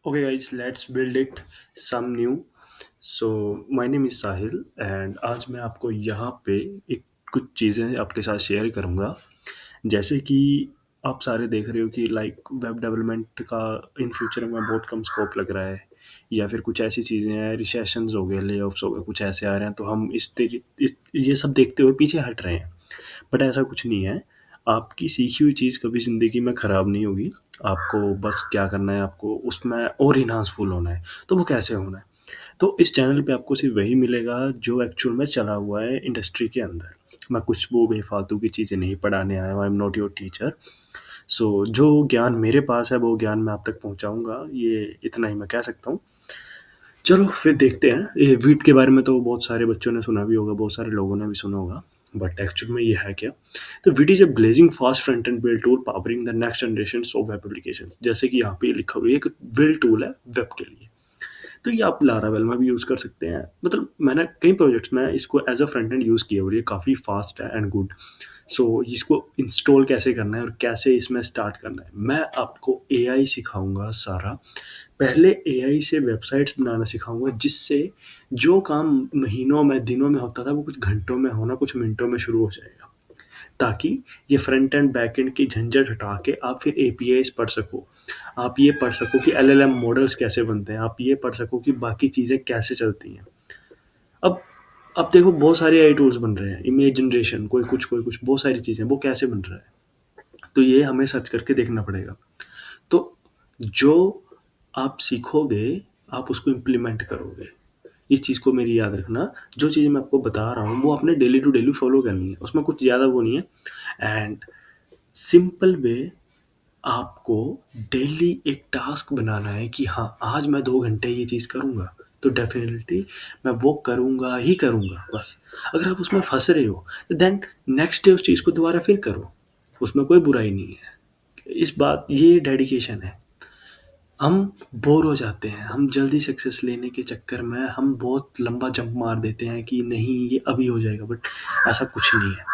Okay, guys, let's build it some new. My name is Sahil and आज मैं आपको यहाँ पे एक कुछ चीज़ें आपके साथ शेयर करूँगा। जैसे कि आप सारे देख रहे हो कि लाइक वेब डेवलपमेंट का इन फ्यूचर में बहुत कम स्कोप लग रहा है, या फिर कुछ ऐसी चीज़ें हैं, रिसेशंस हो गए, ले-ऑफ्स हो गए, कुछ ऐसे आ रहे हैं, तो हम इस ये सब देखते हुए पीछे हट रहे हैं। बट ऐसा कुछ नहीं है। आपकी सीखी हुई चीज़ कभी ज़िंदगी में ख़राब नहीं होगी। आपको बस क्या करना है, आपको उसमें और एनहांसफुल होना है। तो वो कैसे होना है? तो इस चैनल पे आपको सिर्फ़ वही मिलेगा जो एक्चुअल में चला हुआ है इंडस्ट्री के अंदर। मैं कुछ वो बेफ़ालतू की चीज़ें नहीं पढ़ाने आया हूँ, I am not your teacher. जो ज्ञान मेरे पास है वो ज्ञान मैं आप तक पहुँचाऊँगा, ये इतना ही मैं कह सकता हूँ। चलो फिर देखते हैं। ये वीट के बारे में तो बहुत सारे बच्चों ने सुना भी होगा, बहुत सारे लोगों ने भी सुना होगा, बट एक्चुअल में ये है क्या? तो wheat is a blazing fast front end build tool powering the next generation of web application. जैसे कि यहाँ पे लिखा हुआ है, एक बिल्ड टूल है वेब के लिए। तो ये आप लारावेल में भी यूज़ कर सकते हैं। मतलब मैंने कई प्रोजेक्ट्स में इसको as a front end use किया और ये काफ़ी फास्ट है एंड गुड। इसको इंस्टॉल कैसे करना है और कैसे इसमें स्टार्ट करना है, मैं आपको एआई सिखाऊँगा सारा। पहले एआई से वेबसाइट्स बनाना सिखाऊँगा, जिससे जो काम महीनों में, दिनों में होता था, वो कुछ घंटों में होना, कुछ मिनटों में शुरू हो जाएगा। ताकि ये फ्रंट एंड बैक एंड की झंझट हटा के आप फिर एपीआईज़ पढ़ सको। आप ये पढ़ सको कि एलएलएम मॉडल्स कैसे बनते हैं, आप ये पढ़ सको कि बाकी चीज़ें कैसे चलती हैं। अब अब देखो बहुत सारे एआई टूल्स बन रहे हैं, इमेज जनरेशन, कोई कुछ बहुत सारी चीज़ें, वो कैसे बन रहा है? तो ये हमें सर्च करके देखना पड़ेगा। तो जो आप सीखोगे, आप उसको इम्प्लीमेंट करोगे। इस चीज़ को मेरी याद रखना, जो चीज़ मैं आपको बता रहा हूँ, वो आपने डेली टू डेली फॉलो करनी है। उसमें कुछ ज़्यादा वो नहीं है। एंड सिंपल वे, आपको डेली एक टास्क बनाना है कि हाँ, आज मैं 2 घंटे ये चीज़ करूँगा, तो डेफ़िनिटली मैं वो करूँगा ही करूँगा बस। अगर आप उसमें फँस रहे हो, देन नेक्स्ट डे उस चीज़ को दोबारा फिर करो, उसमें कोई बुराई नहीं है। ये डेडिकेशन है। हम बोर हो जाते हैं, हम जल्दी सक्सेस लेने के चक्कर में हम बहुत लंबा जंप मार देते हैं कि नहीं ये अभी हो जाएगा, बट ऐसा कुछ नहीं है।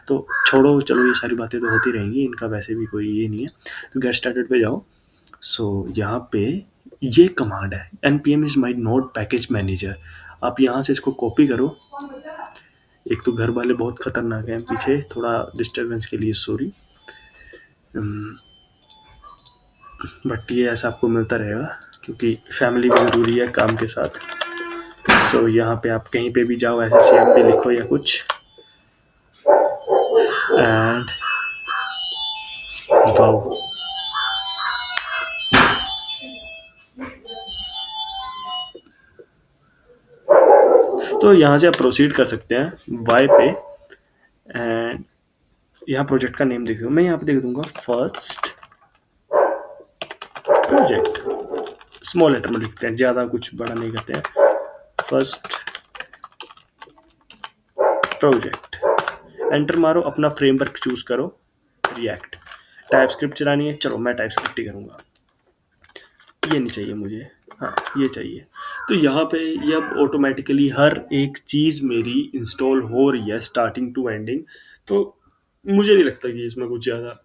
तो छोड़ो, चलो ये सारी बातें तो होती रहेंगी, इनका वैसे भी कोई ये नहीं है। तो गेट स्टार्टेड पे जाओ। यहाँ पे ये कमांड है, npm is my node package manager. आप यहाँ से इसको कॉपी करो। एक तो घर वाले बहुत खतरनाक हैं पीछे, थोड़ा डिस्टरबेंस के लिए सॉरी, बट ये ऐसा आपको मिलता रहेगा क्योंकि फैमिली भी ज़रूरी है काम के साथ। यहाँ पे आप कहीं पे भी जाओ, ऐसे सीएमडी लिखो या कुछ, एंड वाओ। तो यहाँ से आप प्रोसीड कर सकते हैं वाई पे, एंड यहाँ प्रोजेक्ट का नेम देखिए, मैं यहाँ पे देख दूंगा फर्स्ट प्रोजेक्ट। स्मॉल लेटर में लिखते हैं, ज़्यादा कुछ बड़ा नहीं करते हैं। फर्स्ट प्रोजेक्ट, एंटर मारो, अपना फ्रेमवर्क चूज करो। रिएक्ट, टाइप स्क्रिप्ट चलानी है, चलो मैं टाइप स्क्रिप्ट ही करूँगा। ये नहीं चाहिए मुझे, हाँ ये चाहिए। तो यहाँ पे ये अब ऑटोमेटिकली हर एक चीज़ मेरी इंस्टॉल हो रही है स्टार्टिंग टू एंडिंग। तो मुझे नहीं लगता कि इसमें कुछ ज़्यादा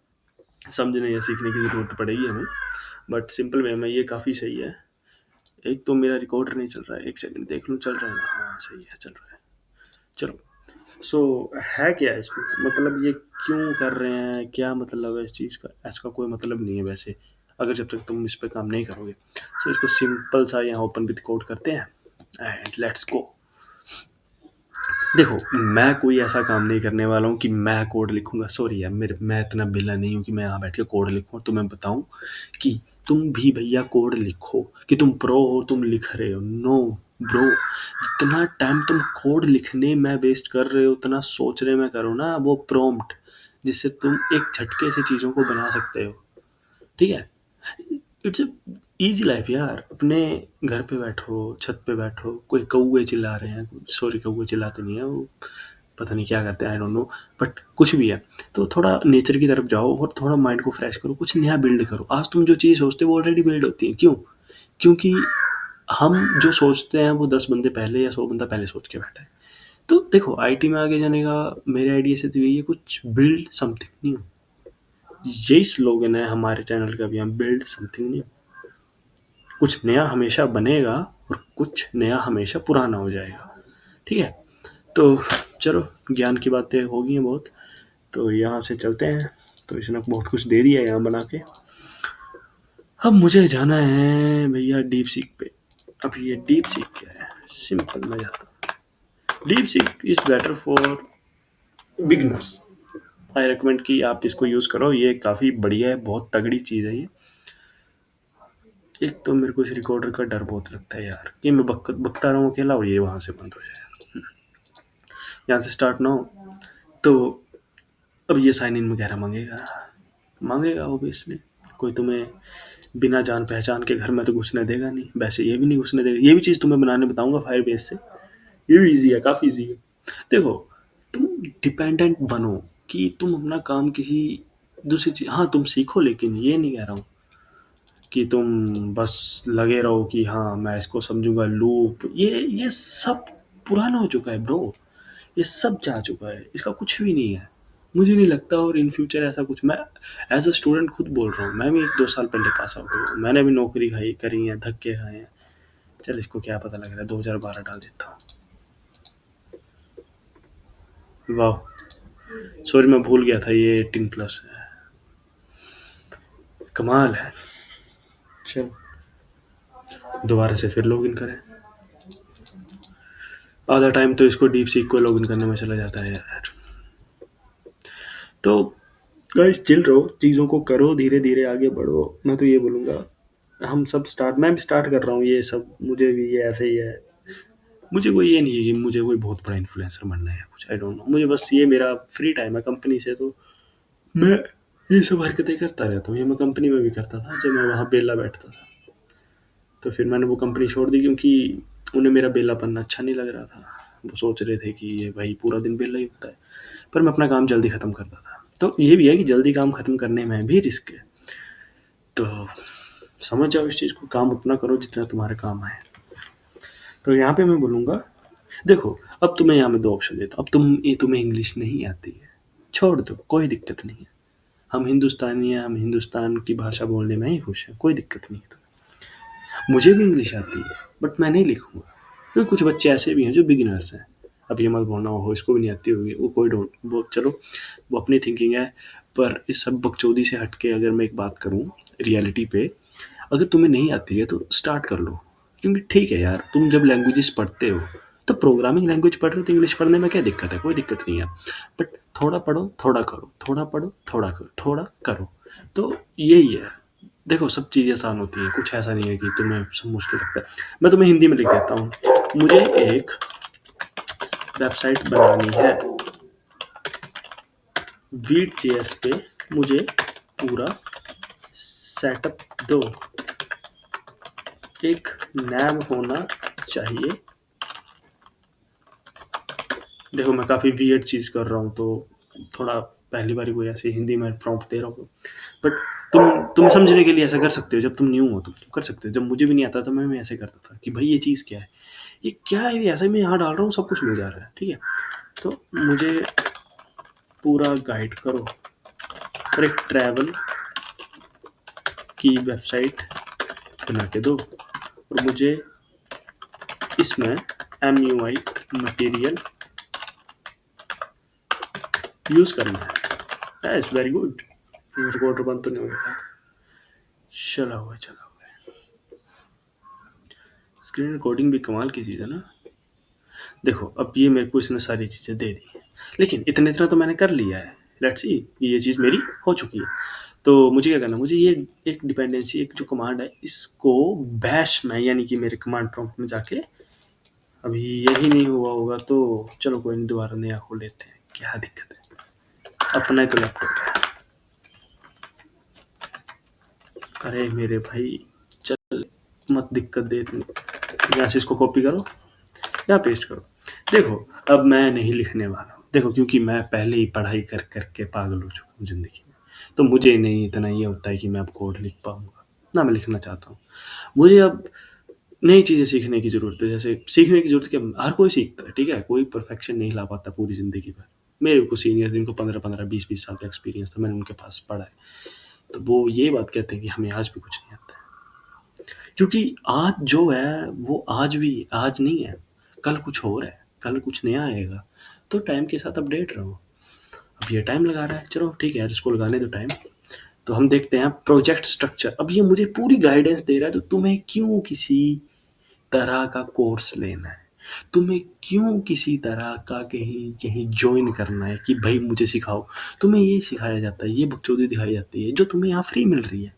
समझने या सीखने की ज़रूरत पड़ेगी हमें, बट सिंपल वे में ये काफ़ी सही है। एक तो मेरा रिकॉर्डर नहीं चल रहा है, एक सेकंड देख लूँ, चल रहा है ना? हाँ सही है, चल रहा है। चलो, है क्या इसमें, मतलब ये क्यों कर रहे हैं, क्या मतलब है इस चीज़ का? इसका कोई मतलब नहीं है वैसे, अगर जब तक तुम इस पे काम नहीं करोगे। इसको सिंपल सा यहाँ ओपन विद कोड करते हैं एंड लेट्स गो। देखो, मैं कोई ऐसा काम नहीं करने वाला हूँ कि मैं कोड लिखूँगा। सॉरी यार, मैं इतना बेला नहीं हूँ कि मैं यहाँ बैठ के कोड लिखूँ और तुम्हें बताऊँ कि तुम भी भैया कोड लिखो, कि तुम प्रो हो, तुम लिख रहे हो। नो ब्रो, जितना टाइम तुम कोड लिखने में वेस्ट कर रहे हो, उतना सोचने में करो ना, वो प्रॉम्प्ट, जिससे तुम एक झटके से चीज़ों को बना सकते हो। ठीक है? इट्स अ ईज़ी लाइफ़ यार। अपने घर पे बैठो, छत पे बैठो, कोई कौवे चिल्ला रहे हैं, सॉरी कौवे चिल्लाते नहीं हैं, वो पता नहीं क्या करते हैं, आई डोंट नो, बट कुछ भी है। तो थोड़ा नेचर की तरफ जाओ और थोड़ा माइंड को फ्रेश करो, कुछ नया बिल्ड करो। आज तुम जो चीज़ सोचते हो वो ऑलरेडी बिल्ड होती है। क्यों? क्योंकि हम जो सोचते हैं वो 10 बंदे पहले या 100 बंदा पहले सोच के बैठा है। तो देखो, आईटी में आगे जाने का मेरे आइडिया से तो यही है, कुछ बिल्ड समथिंग न्यू। यही स्लोगन है हमारे चैनल का भी, हम बिल्ड समथिंग न्यू। कुछ नया हमेशा बनेगा और कुछ नया हमेशा पुराना हो जाएगा, ठीक है? तो चलो, ज्ञान की बातें हो गई हैं बहुत, तो यहाँ से चलते हैं। तो इसने बहुत कुछ दे दिया है यहाँ बना के। अब मुझे जाना है भैया डीप सीक पे। अब ये डीप सीक क्या है? सिंपल, मैं जाता हूँ। Deep seek is better for beginners. I recommend कि आप इसको यूज़ करो, ये काफ़ी बढ़िया है, बहुत तगड़ी चीज़ है ये। एक तो मेरे को इस रिकॉर्डर का डर बहुत लगता है यार, कि मैं बकता रहूँ अकेला और ये वहाँ से बंद हो जाए। यहाँ से स्टार्ट ना हो तो अब ये साइन इन वगैरह मांगेगा, मांगेगा ऑब्वियसली। कोई तुम्हें बिना जान पहचान के घर में तो घुसने देगा नहीं, वैसे ये भी नहीं घुसने देगा। ये भी चीज़ तुम्हें बनाने बताऊंगा फायर बेस से, ये भी ईजी है, काफ़ी ईजी है। देखो, तुम डिपेंडेंट बनो कि तुम अपना काम किसी दूसरी चीज़, हाँ तुम सीखो, लेकिन ये नहीं कह रहा हूँ कि तुम बस लगे रहो कि हाँ मैं इसको समझूंगा लूप, ये सब पुराना हो चुका है ब्रो। ये सब जा चुका है, इसका कुछ भी नहीं है, मुझे नहीं लगता। और इन फ्यूचर ऐसा कुछ, मैं एज अ स्टूडेंट खुद बोल रहा हूँ, मैं भी 1-2 साल पहले पास आउट हुआ हूँ, मैंने भी नौकरी खाई करी है, धक्के खाए हैं। चल इसको क्या पता लग रहा है, 2012 डाल देता हूँ। वाह, सॉरी मैं भूल गया था ये 18+ है। कमाल है। चल दोबारा से फिर लॉगिन करें। आधा टाइम तो इसको डीप सीक को लॉगिन करने में चला जाता है यार। तो गाइस चिल रहो, चीज़ों को करो, धीरे धीरे आगे बढ़ो। मैं तो ये बोलूँगा, हम सब स्टार्ट, मैं भी स्टार्ट कर रहा हूँ ये सब, मुझे भी ये ऐसे ही है। मुझे कोई ये नहीं है कि मुझे कोई बहुत बड़ा इन्फ्लुएंसर बनना है कुछ, आई डोंट नो। मुझे बस ये मेरा फ्री टाइम है कंपनी से, तो मैं ये सब हरकतें करता रहता हूँ। ये मैं कंपनी में भी करता था जब मैं वहाँ बेला बैठता था। तो फिर मैंने वो कंपनी छोड़ दी क्योंकि उन्हें मेरा बेलापन अच्छा नहीं लग रहा था। वो सोच रहे थे कि ये भाई पूरा दिन बेला ही होता है, पर मैं अपना काम जल्दी ख़त्म करता था। तो ये भी है कि जल्दी काम ख़त्म करने में भी रिस्क है। तो समझ जाओ इस चीज़ को, काम उतना करो जितना तुम्हारे काम आए। तो यहाँ पे मैं बोलूँगा, देखो अब तुम्हें यहाँ मैं 2 ऑप्शन देता हूँ। अब तुम्हें इंग्लिश नहीं आती है, छोड़ दो, कोई दिक्कत नहीं है। हम हिंदुस्तानी हैं, हम हिंदुस्तान की भाषा बोलने में ही खुश हैं, कोई दिक्कत नहीं है तुम्हें। मुझे भी इंग्लिश आती है, बट मैं नहीं लिखूँगा, क्योंकि कुछ बच्चे ऐसे भी हैं जो बिगिनर्स हैं। अब ये मत बोलना हो इसको भी नहीं आती होगी, वो कोई डोंट, वो चलो वो अपनी थिंकिंग है। पर इस सब बकचोदी से हट के अगर मैं एक बात करूँ रियलिटी पे, अगर तुम्हें नहीं आती है तो स्टार्ट कर लो। क्योंकि ठीक है यार, तुम जब लैंग्वेजेस पढ़ते हो तो प्रोग्रामिंग लैंग्वेज पढ़ रहे हो तो इंग्लिश पढ़ने में क्या दिक्कत है? कोई दिक्कत नहीं है। बट थोड़ा पढ़ो, थोड़ा करो, थोड़ा पढ़ो, थोड़ा करो, थोड़ा करो। तो यही है। देखो सब चीज़ें आसान होती हैं, कुछ ऐसा नहीं है कि तुम्हें सब मुश्किल लगता है। मैं तुम्हें हिंदी में लिख देता हूँ। मुझे एक वेबसाइट बनानी है वीट जेएस पे, मुझे पूरा सेटअप दो, एक नैम होना चाहिए। देखो मैं काफ़ी वियर्ड चीज़ कर रहा हूँ, तो थोड़ा पहली बारी कोई ऐसे हिंदी में प्रॉम्प्ट दे रहा हूँ, बट तुम समझने के लिए ऐसा कर सकते हो। जब तुम न्यू हो तो तुम कर सकते हो। जब मुझे भी नहीं आता था मैं ऐसे करता था कि भाई ये चीज़ क्या है, ये क्या है, ये ऐसे मैं यहाँ डाल रहा हूँ सब कुछ मिल जा रहा है, ठीक है। तो मुझे पूरा गाइड करो और एक ट्रैवल की वेबसाइट बना के दो, और मुझे इसमें MUI मटेरियल यूज़ करना है। It's very good. रिकॉर्डर बंद तो नहीं हो गया? चला हुआ है। स्क्रीन रिकॉर्डिंग भी कमाल की चीज़ है ना। देखो अब ये मेरे को इसने सारी चीज़ें दे दी हैं, लेकिन इतना तो मैंने कर लिया है। लेट्स सी, ये चीज़ मेरी हो चुकी है। तो मुझे क्या करना है, मुझे ये एक डिपेंडेंसी, एक जो कमांड है, इसको बैश में, यानी कि मेरे कमांड प्रॉम्प्ट में जाके, अभी यही नहीं हुआ होगा तो चलो कोई नहीं, दोबारा नया खोल लेते हैं, क्या दिक्कत है, अपना ही तो लैपटॉप है। अरे मेरे भाई, चल मत दिक्कत दे इतनी। यहाँ से इसको कॉपी करो, यहाँ पेस्ट करो। देखो अब मैं नहीं लिखने वाला हूँ, देखो क्योंकि मैं पहले ही पढ़ाई कर करके पागल हो चुका हूँ ज़िंदगी में। तो मुझे नहीं इतना ये होता है कि मैं अब कोड लिख पाऊँगा, ना मैं लिखना चाहता हूँ। मुझे अब नई चीज़ें सीखने की ज़रूरत है। जैसे सीखने की ज़रूरत क्या, हर कोई सीखता है, ठीक है? कोई परफेक्शन नहीं ला पाता पूरी ज़िंदगी भर। मेरे को सीनियर जिनको 15-15, 20-20 साल का एक्सपीरियंस था, मैंने उनके पास पढ़ा है। तो वो ये बात कहते हैं कि हमें आज भी कुछ नहीं आता है। क्योंकि आज जो है वो आज भी आज नहीं है, कल कुछ और है, कल कुछ नया आएगा। तो टाइम के साथ अपडेट रहो। अब ये टाइम लगा रहा है, चलो ठीक है यार, इसको लगाने दो टाइम। तो हम देखते हैं प्रोजेक्ट स्ट्रक्चर। अब ये मुझे पूरी गाइडेंस दे रहा है, तो तुम्हें क्यों किसी तरह का कोर्स लेना है? तुम्हें क्यों किसी तरह का कहीं कहीं ज्वाइन करना है कि भाई मुझे सिखाओ? तुम्हें ये सिखाया जाता है, ये बकचोदी दिखाई जाती है जो तुम्हें यहाँ फ्री मिल रही है।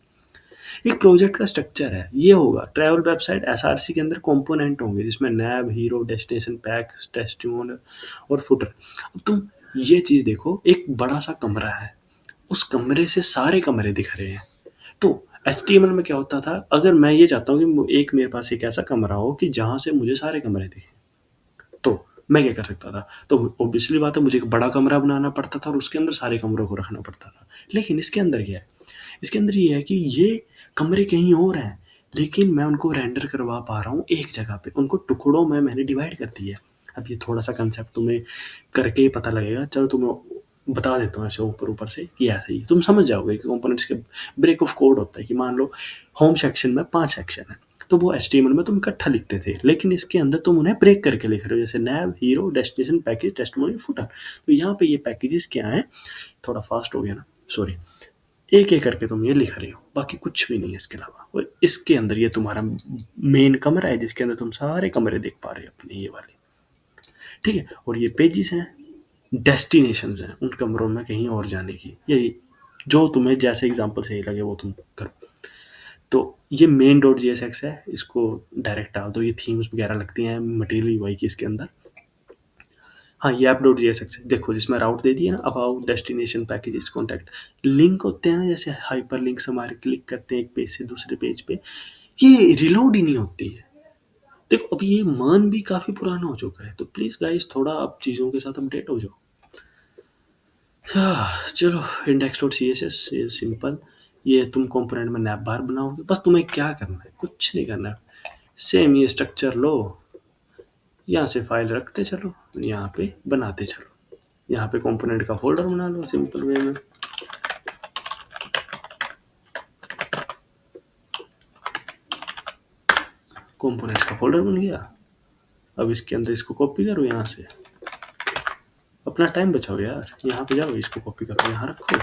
एक प्रोजेक्ट का स्ट्रक्चर है, ये होगा ट्रैवल वेबसाइट एसआरसी के अंदर कंपोनेंट होंगे जिसमें नैब, हीरो, डेस्टिनेशन, पैक, टेस्टिमोनियल और फुटर। अब तुम ये चीज़ देखो, एक बड़ा सा कमरा है, उस कमरे से सारे कमरे दिख रहे हैं। तो एचटीएमएल में क्या होता था, अगर मैं ये चाहता हूँ कि एक मेरे पास एक ऐसा कमरा हो कि जहाँ से मुझे सारे कमरे दिखें, तो मैं क्या कर सकता था? तो ऑब्वियसली बात है, मुझे एक बड़ा कमरा बनाना पड़ता था और उसके अंदर सारे कमरों को रखना पड़ता था। लेकिन इसके अंदर क्या है? इसके अंदर ये है कि ये कमरे कहीं और हैं, लेकिन मैं उनको रेंडर करवा पा रहा हूँ एक जगह पे, उनको टुकड़ों में मैंने डिवाइड कर दिया है। अब ये थोड़ा सा कंसेप्ट तुम्हें करके ही पता लगेगा, चलो तुम्हें बता देता हूँ ऐसे ऊपर ऊपर से कि ऐसे ही तुम समझ जाओगे कि कंपोनेंट्स के ब्रेक ऑफ कोड होता है। कि मान लो होम सेक्शन में 5 सेक्शन है, तो वो एचटीएमएल में तुम इकट्ठा लिखते थे, लेकिन इसके अंदर तुम उन्हें ब्रेक करके लिख रहे हो, जैसे nav, hero, destination, package, testimonial, footer. तो यहाँ पे ये पैकेजेस क्या हैं, थोड़ा फास्ट हो गया ना, सॉरी। एक एक करके तुम ये लिख रहे हो, बाकी कुछ भी नहीं है इसके अलावा। और इसके अंदर ये तुम्हारा मेन कमरा है जिसके अंदर तुम सारे कमरे देख पा रहे हो अपने ये वाले, ठीक है। और ये पेजेस हैं, डेस्टिनेशन हैं उन कमरों में कहीं और जाने की, यही जो तुम्हें जैसे एग्जांपल सही लगे वो तुम करो। तो ये main dot G S x है, इसको डायरेक्ट डाल दो। ये थीम्स वगैरह लगती हैं मटेरियल यूआई की इसके अंदर। हाँ, ये app dot G S x है, देखो जिसमें राउट दे दिया ना, about, destination, packages, contact. Link होते हैं ना, जैसे हाइपर लिंक्स हमारे क्लिक करते हैं एक पेज से दूसरे पेज पे, ये रिलोड ही नहीं होती है। देखो अब ये मान भी काफ़ी पुराना हो चुका है, तो प्लीज़ गाइस थोड़ा अब चीज़ों के साथ अपडेट हो जाओ। चलो, index dot C S S, ये सिंपल। ये तुम कंपोनेंट में नैप बार बनाओगे, बस तुम्हें क्या करना है, कुछ नहीं करना है। सेम ये स्ट्रक्चर लो, यहाँ से फाइल रखते चलो, यहाँ पे बनाते चलो। यहाँ पे कंपोनेंट का फोल्डर बना लो सिंपल वे में। कंपोनेंट्स का फोल्डर बन गया। अब इसके अंदर इसको कॉपी करो यहाँ से, अपना टाइम बचाओ यार। यहाँ पे जाओ, इसको कॉपी करो यहाँ रखो,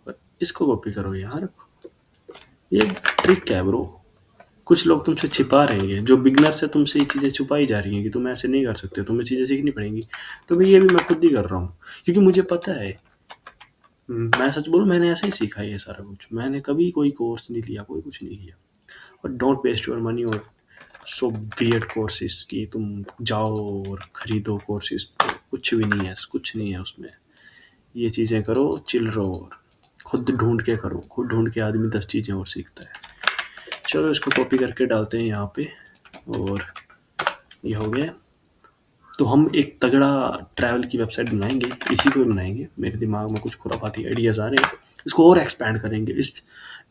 और इसको कॉपी करो यहाँ रखो। ये ट्रिक है ब्रो, कुछ लोग तुमसे छिपा रहे हैं, जो बिगनर से तुमसे ये चीज़ें छुपाई जा रही हैं कि तुम ऐसे नहीं कर सकते, तुम्हें चीज़ें सीखनी पड़ेंगी। तो भाई ये भी मैं खुद ही कर रहा हूँ, क्योंकि मुझे पता है। मैं सच बोलूँ, मैंने ऐसे ही सीखा है ये सारा कुछ, मैंने कभी कोई कोर्स नहीं लिया, कोई कुछ नहीं किया। और डोंट वेस्ट योर मनी और सो वियर्ड कोर्सेज कि तुम जाओ और खरीदो कोर्सेज, कुछ भी नहीं है, कुछ नहीं है उसमें। ये चीज़ें करो, चिल रहो, और खुद ढूंढ के करो। खुद ढूंढ के आदमी 10 चीज़ें और सीखता है। चलो इसको कॉपी करके डालते हैं यहाँ पे, और ये हो गया। तो हम एक तगड़ा ट्रैवल की वेबसाइट बनाएंगे, इसी को बनाएंगे। मेरे दिमाग में कुछ खुरापाती आइडियाज़ आ रहे हैं, इसको और एक्सपैंड करेंगे, इस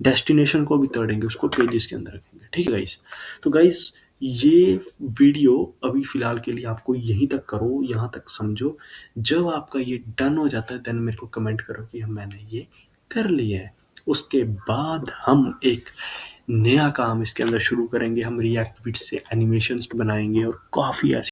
डेस्टिनेशन को भी तोड़ेंगे, उसको पेजेस के अंदर रखेंगे, ठीक है गाइस। तो गाइस ये वीडियो अभी फ़िलहाल के लिए आपको यहीं तक करो, यहाँ तक समझो। जब आपका ये डन हो जाता है देन मेरे को कमेंट करो कि मैंने ये कर लिया है। उसके बाद हम एक नया काम इसके अंदर शुरू करेंगे, हम रिएक्ट बिट से एनिमेशंस बनाएंगे और काफ़ी ऐसी